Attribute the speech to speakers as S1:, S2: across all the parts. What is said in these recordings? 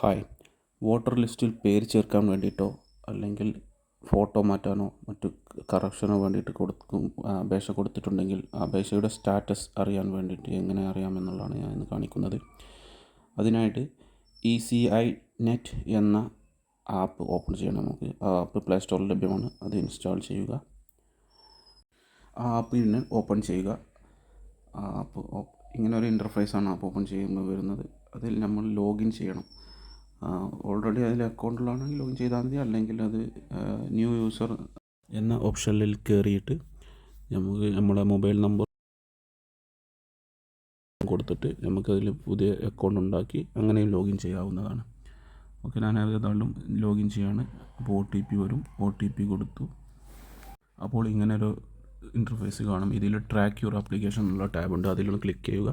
S1: Hi, voter ലിസ്റ്റിൽ പേര് ചേർക്കാൻ വേണ്ടിയിട്ടോ അല്ലെങ്കിൽ ഫോട്ടോ മാറ്റാനോ മറ്റു കറക്ഷനോ വേണ്ടിയിട്ട് അപേക്ഷ കൊടുത്തിട്ടുണ്ടെങ്കിൽ അപേക്ഷയുടെ സ്റ്റാറ്റസ് അറിയാൻ വേണ്ടിയിട്ട് എങ്ങനെ അറിയാമെന്നുള്ളതാണ് ഞാൻ ഇന്ന് കാണിക്കുന്നത്. അതിനായിട്ട് ECI നെറ്റ് എന്ന ആപ്പ് ഓപ്പൺ ചെയ്യണം. നമുക്ക് ആ ആപ്പ് പ്ലേ സ്റ്റോറിൽ ലഭ്യമാണ്. അത് ഇൻസ്റ്റാൾ ചെയ്യുക. ആ ആപ്പ് ഇന്ന് ഓപ്പൺ ചെയ്യുക. ആ ആപ്പ് ഇങ്ങനെ ഒരു ഇൻ്റർഫേസാണ് ആപ്പ് ഓപ്പൺ ചെയ്യുമ്പോൾ വരുന്നത്. അതിൽ നമ്മൾ ലോഗിൻ ചെയ്യണം. ഓൾറെഡി അതിൽ അക്കൗണ്ടിലാണെങ്കിൽ ലോഗിൻ ചെയ്താൽ മതി. അല്ലെങ്കിൽ അത് ന്യൂ യൂസർ എന്ന ഓപ്ഷനിൽ കയറിയിട്ട് നമുക്ക് നമ്മുടെ മൊബൈൽ നമ്പർ കൊടുത്തിട്ട് നമുക്കതിൽ പുതിയ അക്കൗണ്ട് ഉണ്ടാക്കി അങ്ങനെയും ലോഗിൻ ചെയ്യാവുന്നതാണ്. ഓക്കെ, ഞാൻ ഏതായാലും ലോഗിൻ ചെയ്യാണ്. അപ്പോൾ OTP വരും. OTP കൊടുത്തു. അപ്പോൾ ഇങ്ങനെ ഒരു ഇൻ്റർഫേസ് കാണും. ഇതിൽ ട്രാക്ക് യുവർ ആപ്ലിക്കേഷൻ എന്നുള്ള ടാബുണ്ട്. അതിലൊന്ന് ക്ലിക്ക് ചെയ്യുക.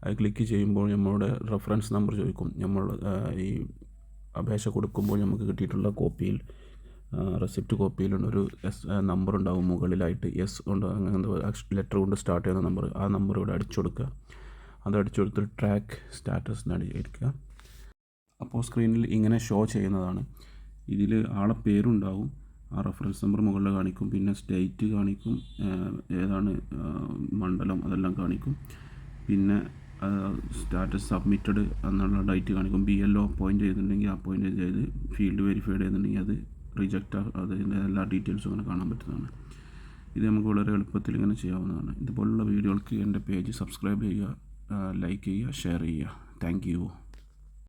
S1: അത് ക്ലിക്ക് ചെയ്യുമ്പോൾ നമ്മളുടെ റെഫറൻസ് നമ്പർ ചോദിക്കും. നമ്മൾ ഈ അപേക്ഷ കൊടുക്കുമ്പോൾ നമുക്ക് കിട്ടിയിട്ടുള്ള കോപ്പിയിൽ റെസിപ്റ്റ് കോപ്പിയിലുള്ളൊരു നമ്പർ ഉണ്ടാകും മുകളിലായിട്ട്. കൊണ്ട് അങ്ങനത്തെ ലെറ്റർ കൊണ്ട് സ്റ്റാർട്ട് ചെയ്യുന്ന നമ്പർ. ആ നമ്പർ ഇവിടെ അടിച്ചു കൊടുക്കുക. അത് അടിച്ചു കൊടുത്തിട്ട് ട്രാക്ക് സ്റ്റാറ്റസിന് അടിക്കുക. അപ്പോൾ സ്ക്രീനിൽ ഇങ്ങനെ ഷോ ചെയ്യുന്നതാണ്. ഇതിൽ ആളെ പേരുണ്ടാവും. ആ റെഫറൻസ് നമ്പർ മുകളിൽ കാണിക്കും. പിന്നെ സ്റ്റേറ്റ് കാണിക്കും, ഏതാണ് മണ്ഡലം അതെല്ലാം കാണിക്കും. പിന്നെ സ്റ്റാറ്റസ് സബ്മിറ്റഡ് എന്നുള്ള ഡേറ്റ് കാണിക്കും. BLO പോയിൻ്റ് ചെയ്തിട്ടുണ്ടെങ്കിൽ ആ പോയിൻ്റ് ചെയ്ത് ഫീൽഡ് വെരിഫൈഡ് ചെയ്തിട്ടുണ്ടെങ്കിൽ അത് റിജക്റ്റ് അതിൻ്റെ എല്ലാ ഡീറ്റെയിൽസും അങ്ങനെ കാണാൻ പറ്റുന്നതാണ്. ഇത് നമുക്ക് വളരെ എളുപ്പത്തിൽ ഇങ്ങനെ ചെയ്യാവുന്നതാണ്. ഇതുപോലുള്ള വീഡിയോകൾക്ക് എൻ്റെ പേജ് സബ്സ്ക്രൈബ് ചെയ്യുക, ലൈക്ക് ചെയ്യുക, ഷെയർ ചെയ്യുക. Thank you.